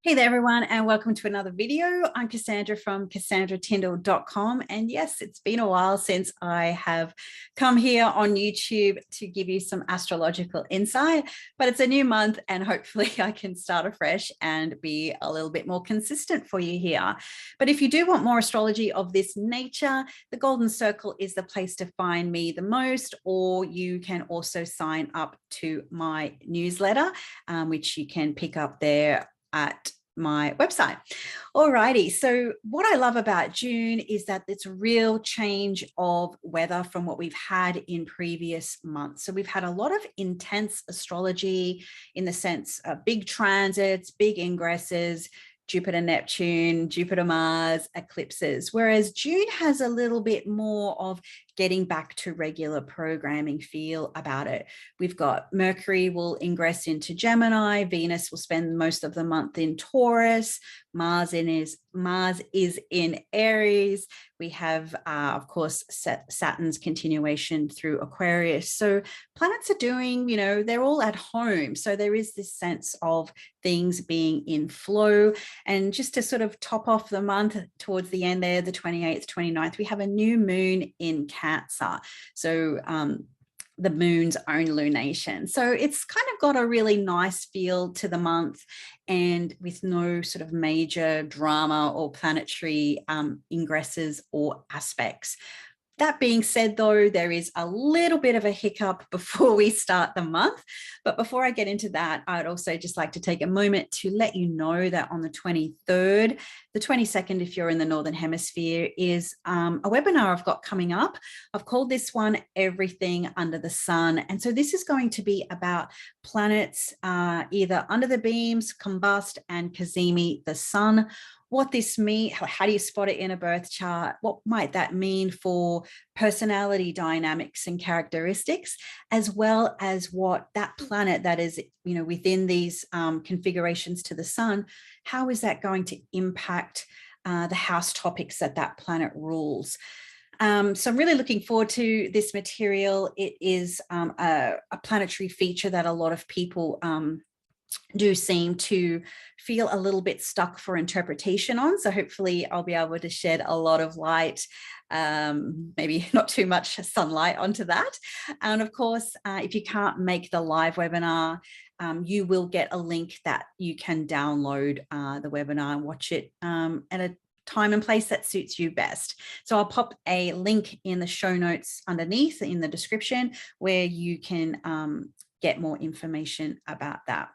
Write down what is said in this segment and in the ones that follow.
Hey there, everyone, and welcome to another video. I'm Cassandra from CassandraTyndall.com. And yes, it's been a while since I have come here on YouTube to give you some astrological insight, but it's a new month and hopefully I can start afresh and be a little bit more consistent for you here. But if you do want more astrology of this nature, the Golden Circle is the place to find me the most, or you can also sign up to my newsletter, which you can pick up there at my website. Alrighty, so what I love about June is that it's a real change of weather from what we've had in previous months. So we've had a lot of intense astrology in the sense of big transits, big ingresses, Jupiter, Neptune, Jupiter, Mars, eclipses, whereas June has a little bit more of getting back to regular programming feel about it. We've got Mercury will ingress into Gemini, Venus will spend most of the month in Taurus, Mars is in Aries. We have, of course, Saturn's continuation through Aquarius. So planets are doing, they're all at home. So there is this sense of things being in flow. And just to sort of top off the month towards the end there, the 28th, 29th, we have a new moon in Cancer. So the moon's own lunation. So it's kind of got a really nice feel to the month, and with no sort of major drama or planetary ingresses or aspects. That being said, though, there is a little bit of a hiccup before we start the month. But before I get into that, I'd also just like to take a moment to let you know that on the 23rd, the 22nd, if you're in the Northern Hemisphere, is a webinar I've got coming up. I've called this one Everything Under the Sun. And so this is going to be about planets either under the beams, combust, and cazimi, the sun. What this means, how do you spot it in a birth chart? What might that mean for personality dynamics and characteristics, as well as what that planet that is, within these configurations to the sun, how is that going to impact the house topics that planet rules? So I'm really looking forward to this material. It is a planetary feature that a lot of people do seem to feel a little bit stuck for interpretation on. So hopefully I'll be able to shed a lot of light, maybe not too much sunlight onto that. And of course, if you can't make the live webinar, you will get a link that you can download the webinar and watch it at a time and place that suits you best. So I'll pop a link in the show notes underneath in the description where you can get more information about that.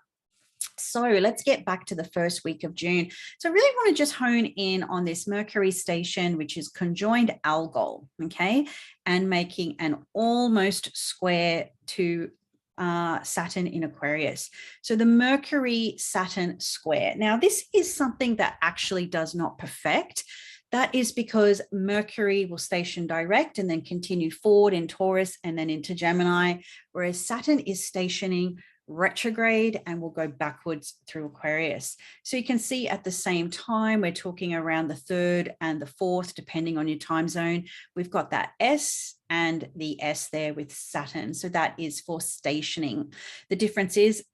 So let's get back to the first week of June. So I really want to just hone in on this Mercury station, which is conjoined Algol, okay, and making an almost square to Saturn in Aquarius. So the Mercury Saturn square. Now, this is something that actually does not perfect. That is because Mercury will station direct and then continue forward in Taurus and then into Gemini, whereas Saturn is stationing retrograde and will go backwards through Aquarius. So you can see at the same time, we're talking around the 3rd and the 4th, depending on your time zone. We've got that S and the S there with Saturn. So that is for stationing. The difference is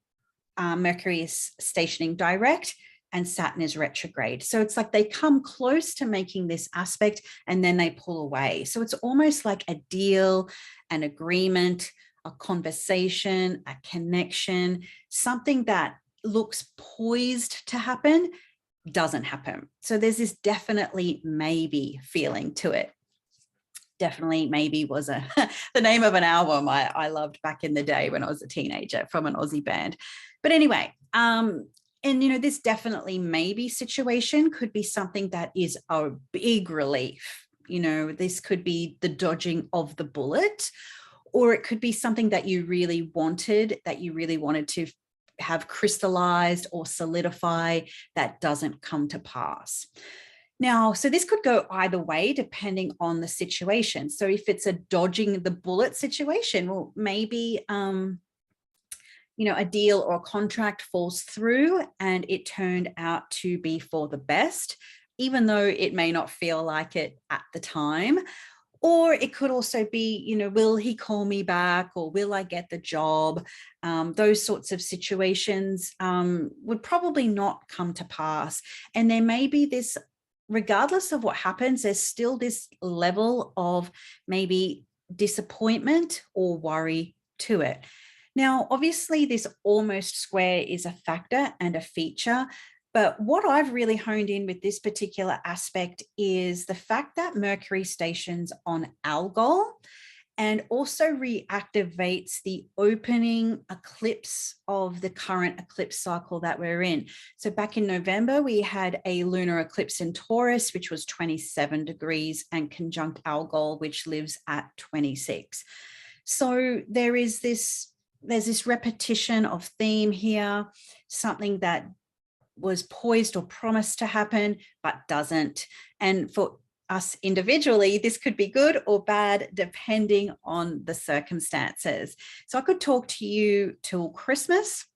Mercury is stationing direct and Saturn is retrograde. So it's like they come close to making this aspect and then they pull away. So it's almost like a deal, an agreement, a conversation, a connection, something that looks poised to happen, doesn't happen. So there's this definitely maybe feeling to it. Definitely Maybe was the name of an album I loved back in the day when I was a teenager from an Aussie band. But anyway, and this definitely maybe situation could be something that is a big relief. This could be the dodging of the bullet, or it could be something that you really wanted to have crystallized or solidify that doesn't come to pass. Now, so this could go either way depending on the situation. So if it's a dodging the bullet situation, well, maybe, a deal or a contract falls through and it turned out to be for the best, even though it may not feel like it at the time. Or it could also be, you know, will he call me back, or will I get the job? Those sorts of situations would probably not come to pass. And there may be this, regardless of what happens, there's still this level of maybe disappointment or worry to it. Now, obviously, this almost square is a factor and a feature. But what I've really honed in with this particular aspect is the fact that Mercury stations on Algol and also reactivates the opening eclipse of the current eclipse cycle that we're in. So back in November, we had a lunar eclipse in Taurus, which was 27 degrees, and conjunct Algol, which lives at 26. So there's this repetition of theme here, something that was poised or promised to happen, but doesn't. And for us individually, this could be good or bad, depending on the circumstances. So I could talk to you till Christmas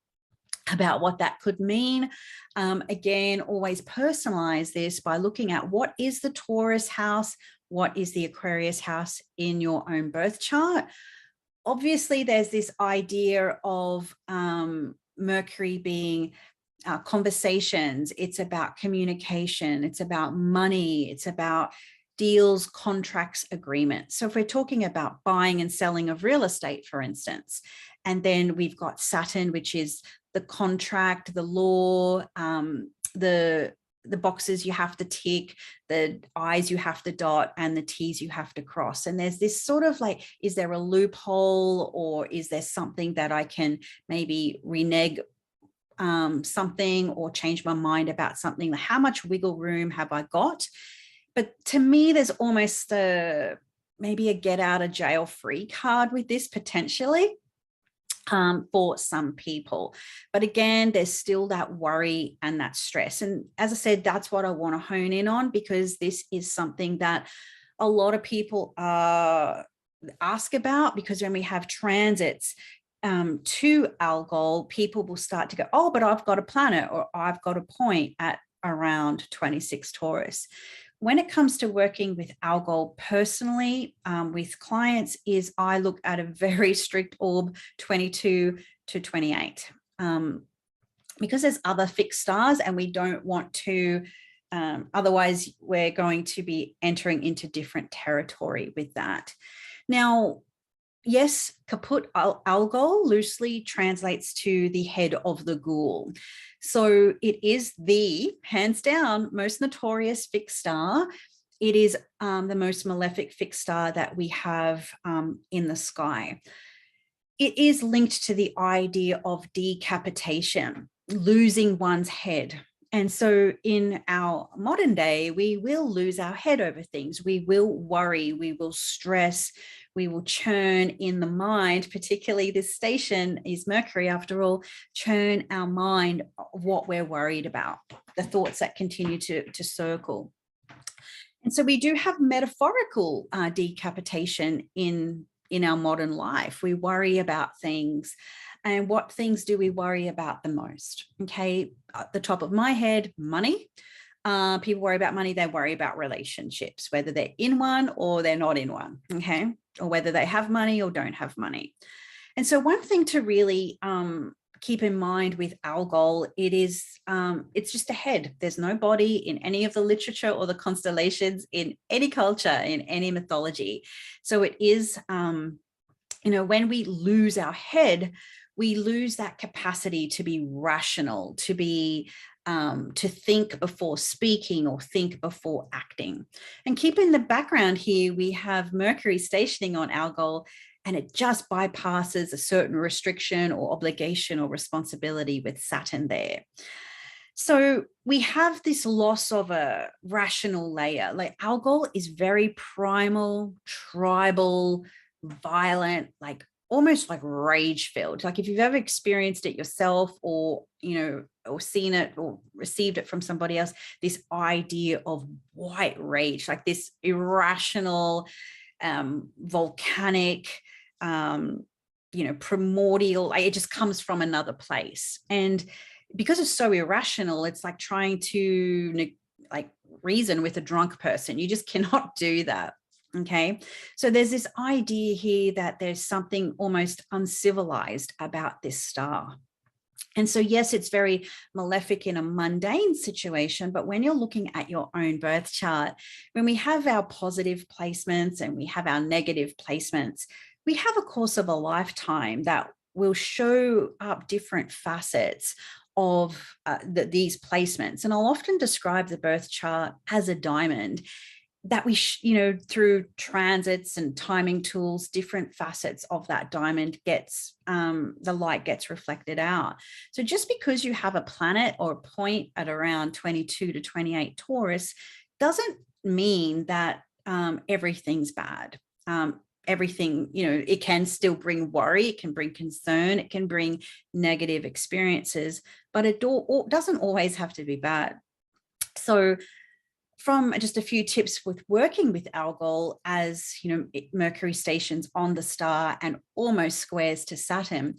about what that could mean. Again, always personalize this by looking at what is the Taurus house, what is the Aquarius house in your own birth chart. Obviously, there's this idea of Mercury being conversations, it's about communication, it's about money, it's about deals, contracts, agreements. So if we're talking about buying and selling of real estate, for instance, and then we've got Saturn, which is the contract, the law, the boxes you have to tick, the I's you have to dot, and the T's you have to cross. And there's this sort of like, is there a loophole, or is there something that I can maybe renege something or change my mind about something? How much wiggle room have I got? But to me, there's almost maybe a get out of jail free card with this potentially for some people. But again, there's still that worry and that stress. And as I said, that's what I want to hone in on, because this is something that a lot of people ask about, because when we have transits to Algol, people will start to go, oh, but I've got a planet, or I've got a point at around 26 Taurus. When it comes to working with Algol personally with clients, is I look at a very strict orb 22 to 28 because there's other fixed stars, and we don't want to, otherwise we're going to be entering into different territory with that. Now, yes, Caput Algol loosely translates to the head of the ghoul. So it is the, hands down, most notorious fixed star. It is the most malefic fixed star that we have in the sky. It is linked to the idea of decapitation, losing one's head. And so in our modern day, we will lose our head over things. We will worry, we will stress, we will churn in the mind, particularly this station is Mercury after all, churn our mind of what we're worried about, the thoughts that continue to circle. And so we do have metaphorical decapitation in our modern life. We worry about things. And what things do we worry about the most? Okay, at the top of my head, money. People worry about money. They worry about relationships, whether they're in one or they're not in one, okay? Or whether they have money or don't have money. And so one thing to really keep in mind with Algol, it's just a head. There's no body in any of the literature or the constellations, in any culture, in any mythology. So it is, when we lose our head, we lose that capacity to be rational, to be to think before speaking or think before acting. And keep in the background here, we have Mercury stationing on Algol, and it just bypasses a certain restriction or obligation or responsibility with Saturn there. So we have this loss of a rational layer. Like Algol is very primal, tribal, violent, like almost like rage filled. Like if you've ever experienced it yourself, or or seen it or received it from somebody else, this idea of white rage, like this irrational, volcanic, primordial, it just comes from another place. And because it's so irrational, it's like trying to reason with a drunk person. You just cannot do that. Okay, so there's this idea here that there's something almost uncivilized about this star. And so, yes, it's very malefic in a mundane situation, but when you're looking at your own birth chart, when we have our positive placements and we have our negative placements, we have a course of a lifetime that will show up different facets of these placements. And I'll often describe the birth chart as a diamond that we, through transits and timing tools, different facets of that diamond gets, the light gets reflected out. So just because you have a planet or a point at around 22 to 28 Taurus doesn't mean that everything's bad. Everything, it can still bring worry, it can bring concern, it can bring negative experiences, but it doesn't always have to be bad. So from just a few tips with working with Algol, as Mercury stations on the star and almost squares to Saturn,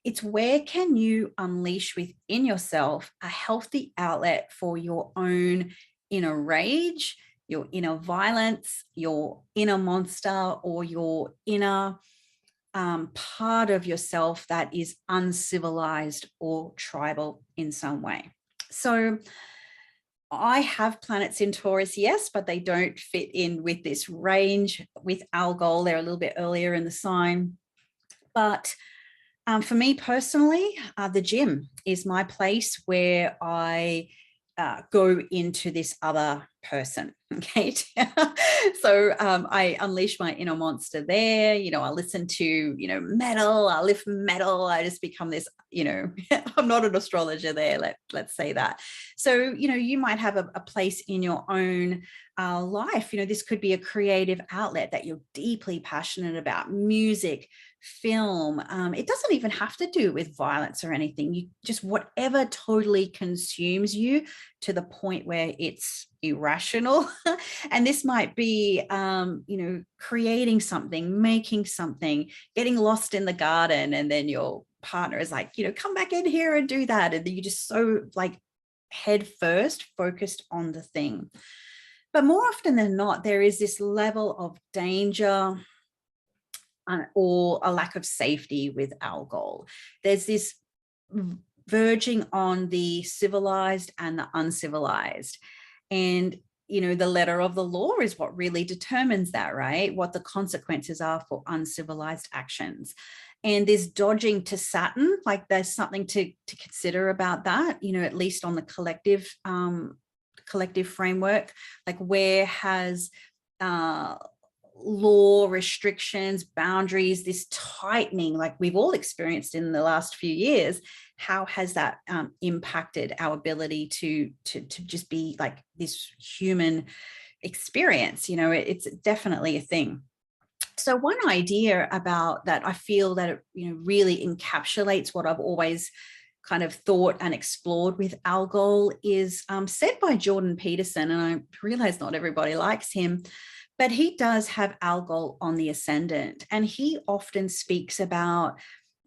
it's where can you unleash within yourself a healthy outlet for your own inner rage, your inner violence, your inner monster, or your inner part of yourself that is uncivilized or tribal in some way. So I have planets in Taurus, yes, but they don't fit in with this range with Algol. They're a little bit earlier in the sign. But for me personally, the gym is my place where I go into this other person. Okay. So I unleash my inner monster there. I listen to, metal, I lift metal. I just become this, I'm not an astrologer there. Let's say that. So, you might have a place in your own life. This could be a creative outlet that you're deeply passionate about: music, film. It doesn't even have to do with violence or anything. You just, whatever totally consumes you to the point where it's irrational. And this might be, creating something, making something, getting lost in the garden, and then your partner is like, come back in here and do that. And you just so like head first focused on the thing. But more often than not, there is this level of danger or a lack of safety with Algol. There's this verging on the civilized and the uncivilized. And, the letter of the law is what really determines that, right? What the consequences are for uncivilized actions. And this dodging to Saturn, like there's something to consider about that, at least on the collective framework, like where has law, restrictions, boundaries, this tightening, like we've all experienced in the last few years, how has that impacted our ability to just be like this human experience? It's definitely a thing. So one idea about that, I feel that it really encapsulates what I've always kind of thought and explored with Algol is said by Jordan Peterson, and I realize not everybody likes him, but he does have Algol on the ascendant, and he often speaks about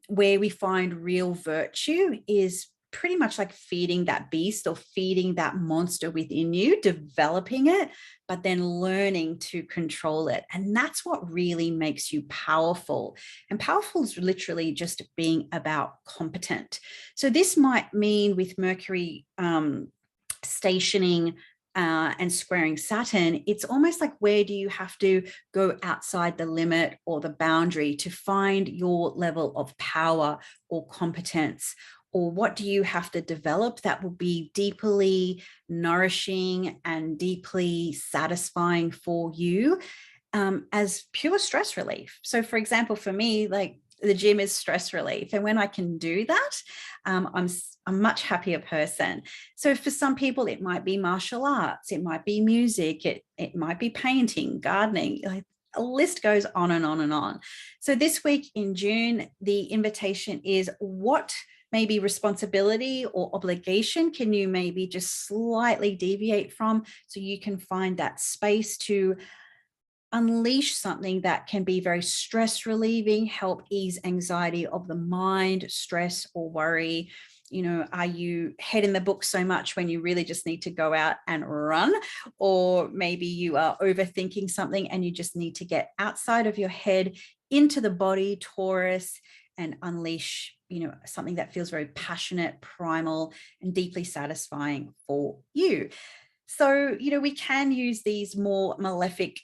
where we find real virtue is pretty much like feeding that beast or feeding that monster within you, developing it, but then learning to control it. And that's what really makes you powerful. And powerful is literally just being about competent. So this might mean with Mercury stationing and squaring Saturn, it's almost like where do you have to go outside the limit or the boundary to find your level of power or competence? Or what do you have to develop that will be deeply nourishing and deeply satisfying for you as pure stress relief? So for example, for me, like the gym is stress relief. And when I can do that, I'm a much happier person. So for some people, it might be martial arts, it might be music, it might be painting, gardening, like a list goes on and on and on. So this week in June, the invitation is what maybe responsibility or obligation can you maybe just slightly deviate from so you can find that space to unleash something that can be very stress relieving, help ease anxiety of the mind, stress or worry, You know, are you head in the book so much when you really just need to go out and run? Or maybe you are overthinking something and you just need to get outside of your head into the body, Taurus, and unleash, you know, something that feels very passionate, primal, and deeply satisfying for you. So, you know, we can use these more malefic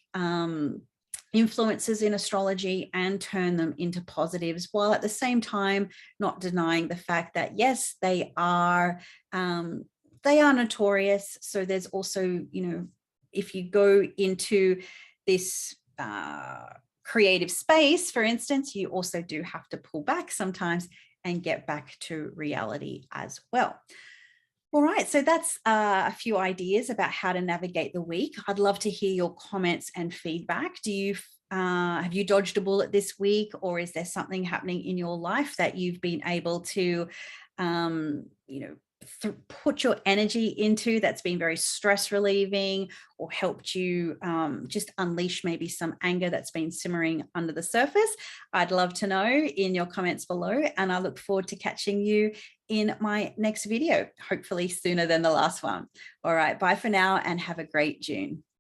influences in astrology and turn them into positives, while at the same time not denying the fact that yes, they are notorious. So there's also, you know, if you go into this creative space, for instance, you also do have to pull back sometimes and get back to reality as well. All right, so that's a few ideas about how to navigate the week. I'd love to hear your comments and feedback. Do you have you dodged a bullet this week, or is there something happening in your life that you've been able to, you know, put your energy into that's been very stress relieving, or helped you just unleash maybe some anger that's been simmering under the surface? I'd love to know in your comments below, and I look forward to catching you in my next video, hopefully sooner than the last one. All right, bye for now and have a great June.